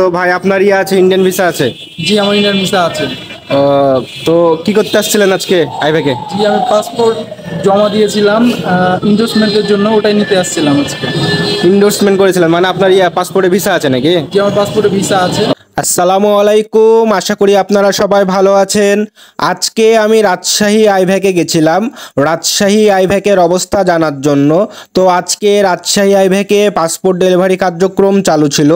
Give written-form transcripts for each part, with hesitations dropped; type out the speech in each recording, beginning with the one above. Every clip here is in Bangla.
তো ভাই আপনার ইয়ে আছে, ইন্ডিয়ান ভিসা আছে? জি, আমার ইন্ডিয়ান ভিসা আছে। তো কি করতে আসছিলেন আজকে আইভ্যাকে? জি, আমি পাসপোর্ট জমা দিয়েছিলাম ইন্ডোর্সমেন্টের জন্য, ওটাই নিতে আসছিলাম আজকে। ইন্ডোর্সমেন্ট করেছিলেন মানে আপনার ইয়ে পাসপোর্টে ভিসা আছে নাকি? জি, আমার পাসপোর্টে ভিসা আছে। আসসালামু আলাইকুম, আশা করি আপনারা সবাই ভালো আছেন। আজকে আমি রাজশাহী আইভ্যাকে গেছিলাম রাজশাহী আইভ্যাকের অবস্থা জানার জন্য। তো আজকে রাজশাহী আইভ্যাকে পাসপোর্ট ডেলিভারি কার্যক্রম চালু ছিল।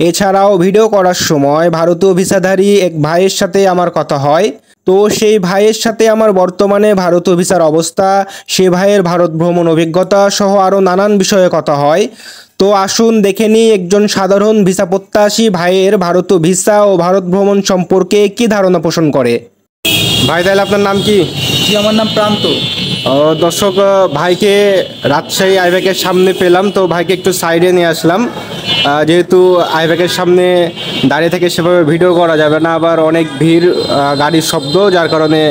এছাড়াও ভিডিও করার সময় ভারতীয় ভিসাধারী এক ভাইয়ের সাথে আমার কথা হয়। তো সেই ভাইয়ের সাথে আমার বর্তমানে ভারতীয় ভিসার অবস্থা, সে ভাইয়ের ভারত ভ্রমণ অভিজ্ঞতা সহ আরও নানান বিষয়ে কথা হয়। তো আসুন দেখে নিই একজন সাধারণ ভিসা প্রত্যাশী ভাইয়ের ভারতীয় ভিসা ও ভারত ভ্রমণ সম্পর্কে কি ধারণা পোষণ করে। ভাই তাহলে আপনার নাম কি? জি, আমার নাম প্রান্ত। দর্শক, ভাইকে রাজশাহী আইভ্যাকের সামনে পেলাম, তো ভাইকে একটু সাইডে নিয়ে আসলাম। যেহেতু আইভ্যাকের সামনে দাঁড়িয়ে থেকে সেভাবে ভিডিও করা যাবে না, আবার অনেক ভিড়, গাড়ির শব্দ, যার কারণে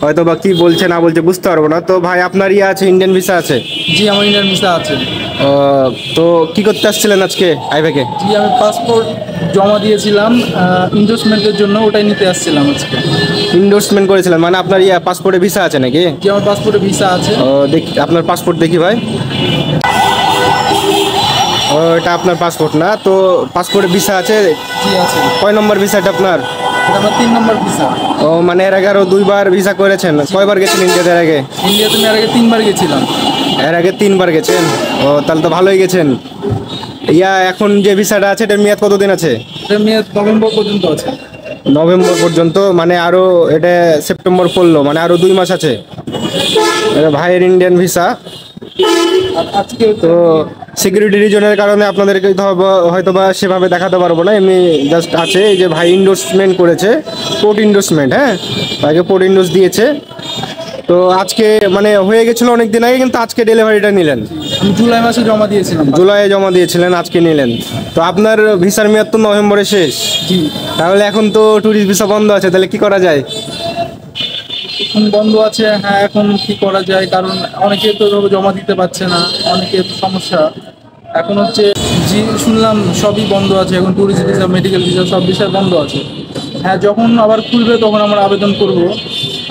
হয়তো বা কী বলছে না বলছে বুঝতে পারবো না। তো ভাই আপনার ইয়ে আছে, ইন্ডিয়ান ভিসা আছে? জি, আমার ইন্ডিয়ান ভিসা আছে। তো কি করতে আসছিলেন আজকে আইভ্যাকে? জি, আমি পাসপোর্ট জমা দিয়েছিলাম ইন্ডোর্সমেন্টের জন্য, ওটাই নিতে আসছিলাম আজকে। ইন্ডোর্সমেন্ট করেছিলেন মানে আপনার ইয়ে পাসপোর্টে ভিসা আছে নাকি? জি, আমার পাসপোর্টে ভিসা আছে। দেখি আপনার পাসপোর্ট, দেখি ভাই। এটা আপনার পাসপোর্ট না, তো পাসপোর্টে ভিসা আছে? জি, আছে। কয় নম্বর ভিসাটা আপনার? এটা আমার 3 নম্বর ভিসা। মানে এর আগে আরও দুইবার ভিসা করেছেন? কয়বার গেছেন ইন্ডিয়াতে এর আগে? ইন্ডিয়াতে আমি এর আগে 3বার গেছিলাম। এর আগে 3বার গেছেন? তাহলে তো ভালোই গেছেন। এখন যে ভিসাটা আছে এটার মেয়াদ কতদিন আছে? এটা মেয়াদ নভেম্বর পর্যন্ত আছে। নভেম্বর পর্যন্ত, মানে আরও, এটা সেপ্টেম্বর পড়লো, মানে আরও 2 মাস আছে। এটা ভাইয়ের ইন্ডিয়ান ভিসা। আর আজকে তো সিকিউরিটি রিজনের কারণে আপনাদেরকে হয়তো বা সেভাবে দেখাতে পারবো না, এমনি জাস্ট আছে এই যে ভাই ইন্ডোর্সমেন্ট করেছে, পোর্ট ইন্ডোর্সমেন্ট। হ্যাঁ, ভাইকে পোর্ট ইন্ডোর্স দিয়েছে। তো আজকে মানে হয়ে গেছিলো অনেক দিন আগে, কিন্তু আজকে ডেলিভারিটা নিলেন? আমি জুলাই মাসে জমা দিয়েছিলাম। জুলাইয়ে জমা দিয়েছিলেন, আজকে নিলেন। তো আপনার ভিসার মেয়াদ তো নভেম্বরে শেষ। জি। তাহলে এখন তো ট্যুরিস্ট ভিসা বন্ধ আছে, তাহলে কি করা যায়? এখন বন্ধ আছে, হ্যাঁ। এখন কি করা যায়, কারণ অনেকে তো জমা দিতে পারছে না, অনেকে তো সমস্যা। এখন হচ্ছে, জি, শুনলাম সবই বন্ধ আছে এখন, ট্যুরিস্ট ভিসা, মেডিকেল ভিসা, সব বিষয় বন্ধ আছে। হ্যাঁ, যখন আবার খুলবে তখন আমরা আবেদন করব।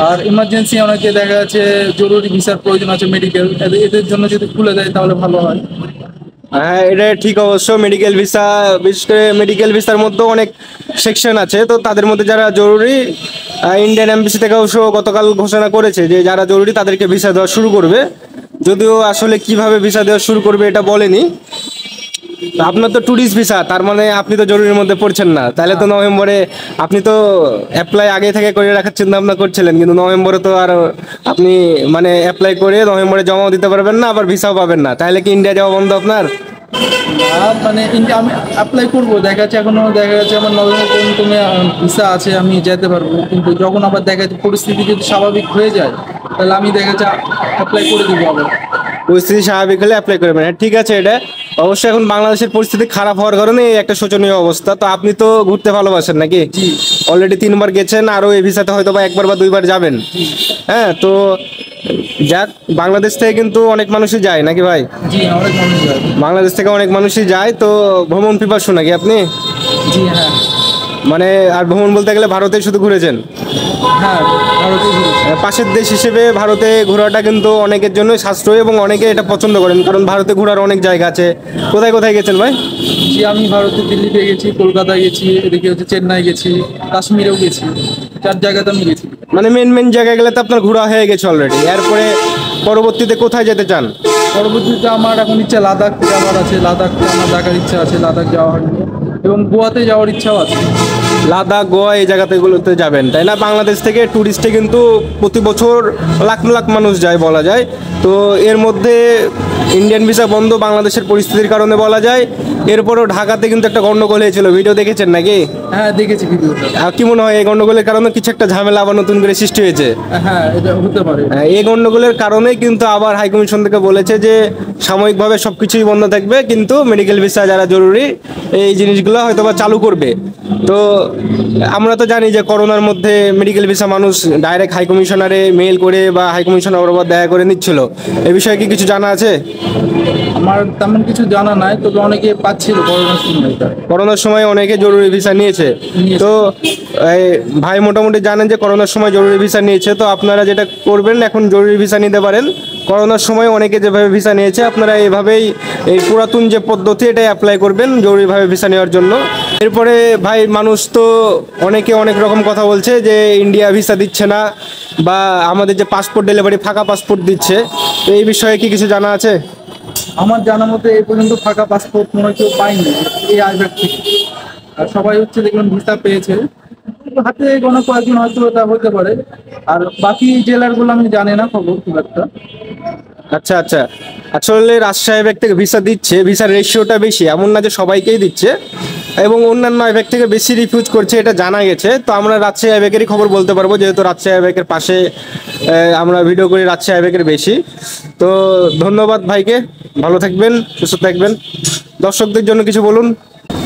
আর ইমার্জেন্সি অনেকে দেখা যাচ্ছে জরুরি ভিসার প্রয়োজন আছে, মেডিকেল, এদের জন্য যদি খুলে দেয় তাহলে ভালো হয়। হ্যাঁ, এটা ঠিক অবশ্য। মেডিকেল ভিসা, বিশেষ করে মেডিকেল ভিসার মধ্যেও অনেক সেকশন আছে। তো তাদের মধ্যে যারা জরুরি, ইন্ডিয়ান এমবাসি থেকে অবশ্য গতকাল ঘোষণা করেছে যে যারা জরুরি তাদেরকে ভিসা দেওয়া শুরু করবে, যদিও আসলে কিভাবে ভিসা দেওয়া শুরু করবে এটা বলেনি। তো আপনার তো ট্যুরিস্ট ভিসা, তার মানে আপনি তো জরুরির মধ্যে পড়ছেন না। তাহলে তো নভেম্বরে আপনি তো অ্যাপ্লাই আগে থেকে করে রাখার চিন্তা ভাবনা করছিলেন, কিন্তু নভেম্বরে তো আর আপনি মানে অ্যাপ্লাই করে নভেম্বরে জমাও দিতে পারবেন না, আবার ভিসাও পাবেন না। তাহলে কি ইন্ডিয়া যাওয়া বন্ধ আপনার? মানে ইন্ডিয়া আমি অ্যাপ্লাই করবো, দেখা যাচ্ছে এখনো দেখা যাচ্ছে আমার নভেম্বর পর্যন্ত ভিসা আছে, আমি যেতে পারবো। কিন্তু যখন আবার দেখা যাচ্ছে পরিস্থিতি যদি স্বাভাবিক হয়ে যায়, তাহলে আমি দেখা যাচ্ছে অ্যাপ্লাই করে দেবো আবার। পরিস্থিতি স্বাভাবিক হলে অ্যাপ্লাই করবেন। হ্যাঁ, ঠিক আছে। এটা অবশ্যই এখন বাংলাদেশের পরিস্থিতি খারাপ হওয়ার কারণে এই একটা শোচনীয় অবস্থা। তো আপনি তো ঘুরতে ভালোবাসেন নাকি? জি। অলরেডি 3বার গেছেন, আরও এই ভিসাতে হয়তো বা 1বার বা 2বার যাবেন। হ্যাঁ, তো যাক, বাংলাদেশ থেকে কিন্তু অনেক মানুষই যায় নাকি ভাই? জি, অনেক মানুষ যায়। বাংলাদেশ থেকে অনেক মানুষই যায়। তো ভ্রমণ পিপাসু নাকি আপনি? জি, হ্যাঁ। মানে আর ভ্রমণ বলতে গেলে ভারতে শুধু ঘুরেছেন? হ্যাঁ, ভারতে ঘুরেছি। পাশের দেশ হিসেবে ভারতে ঘোরাটা কিন্তু অনেকের জন্যই সাশ্রয়ী এবং অনেকে এটা পছন্দ করেন, কারণ ভারতে ঘোরার অনেক জায়গা আছে। কোথায় কোথায় গেছেন ভাই? জি, আমি ভারতে দিল্লিতে গেছি, কলকাতায় গেছি, এদিকে হচ্ছে চেন্নাই গেছি, কাশ্মীরেও গেছি। 4 জায়গাতে আমি গেছি। মানে মেন মেন জায়গাগুলোতে আপনার ঘোরা হয়ে গেছে অলরেডি। এরপরে পরবর্তীতে কোথায় যেতে চান? পরবর্তীতে আমার এখন ইচ্ছা লাদাখ যাওয়ার আছে, লাদাখে আমার দেখার ইচ্ছা আছে, লাদাখ যাওয়ার, এবং গোয়াতে যাওয়ার ইচ্ছাও আছে। লাদাখ, গোয়া এই জায়গাতেগুলোতে যাবেন, তাই না? বাংলাদেশ থেকে ট্যুরিস্টে কিন্তু প্রতি বছর লাখ লাখ মানুষ যায় বলা যায়। তো এর মধ্যে ইন্ডিয়ান ভিসা বন্ধ বাংলাদেশের পরিস্থিতির কারণে বলা যায়। এরপরও ঢাকাতে কিন্তু একটা গন্ডগোল হয়েছিল, ভিডিও দেখেছেন নাকি? হ্যাঁ, দেখেছি ভিডিওটা। আর কি মনে হয় এই গন্ডগোলের কারণে কিছু একটা ঝামেলা আবার নতুন করে সৃষ্টি হয়েছে? হ্যাঁ, এটা হতে পারে। এই গন্ডগোলের কারণেই কিন্তু আবার হাইকমিশন থেকে বলেছে যে সাময়িকভাবে সব কিছুই বন্ধ থাকবে, কিন্তু মেডিকেল ভিসা যারা জরুরি এই জিনিসগুলো হয়তো বা চালু করবে। তো আমরা তো জানি যে করোনার মধ্যে মেডিকেল ভিসা মানুষ ডাইরেক্ট হাইকমিশনারে মেইল করে বা হাইকমিশনার বরাবর দেখা করে নিচ্ছিল। এ বিষয়ে কি কিছু জানা আছে? আমার তেমন কিছু জানা নাই, তবে অনেকে পাচ্ছিল করোনার সময় এটা। করোনার সময় অনেকে জরুরি ভিসা নিয়েছে। তো এই ভাই মোটামুটি জানেন যে করোনার সময় জরুরি ভিসা নিয়েছে, তো আপনারা যেটা করবেন এখন জরুরি ভিসা নিতে পারেন। করোনার সময় অনেকে যেভাবে ভিসা নিয়েছে আপনারা এইভাবেই এই পুরাতন যে পদ্ধতি এটাই অ্যাপ্লাই করবেন জরুরিভাবে ভিসা নেওয়ার জন্য। এরপরে ভাই মানুষ তো অনেকে অনেক রকম কথা বলছে যে ইন্ডিয়া ভিসা দিচ্ছে না, বা আমাদের যে পাসপোর্ট ডেলিভারি ফাঁকা পাসপোর্ট দিচ্ছে, তো এই বিষয়ে কি কিছু জানা আছে? আমার জানা মতে এই পর্যন্ত ফাঁকা পাসপোর্ট মনে হয় কেউ পায়নি এই আইব্যাক থেকে। আর সবাই হচ্ছে দেখলাম ভিসা পেয়েছে, কিন্তু হাতে কোনো কয়েকজন হয়তো এটা হতে পারে। আর বাকি জেলারগুলো আমি জানি না খবর খুব একটা। আচ্ছা আচ্ছা, আসলে রাজশাহী আইব্যাক থেকে ভিসা দিচ্ছে, ভিসার রেশিওটা বেশি, এমন না যে সবাইকেই দিচ্ছে, এবং অন্যান্য আইব্যাক থেকে বেশি রিফিউজ করছে এটা জানা গেছে। তো আমরা রাজশাহী আইব্যাকেরই খবর বলতে পারবো, যেহেতু রাজশাহী আইব্যাকের পাশে আমরা ভিডিও করি রাজশাহী আইব্যাকের বেশি। তো ধন্যবাদ ভাইকে, ভালো থাকবেন, সুস্থ থাকবেন। দর্শকদের জন্য কিছু বলুন।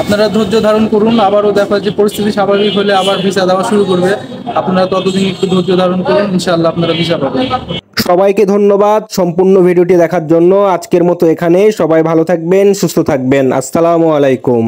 আপনারা ধৈর্য ধারণ করুন, আবারও দেখা যে পরিস্থিতি স্বাভাবিক হলে আবার ভিসা দেওয়া শুরু করবে। আপনারা ততদিন একটু ধৈর্য ধারণ করুন, ইনশাআল্লাহ আপনারা ভিসা পাবেন। সবাইকে ধন্যবাদ সম্পূর্ণ ভিডিওটি দেখার জন্য। আজকের মতো এখানে, সবাই ভালো থাকবেন, সুস্থ থাকবেন। আসসালামু আলাইকুম।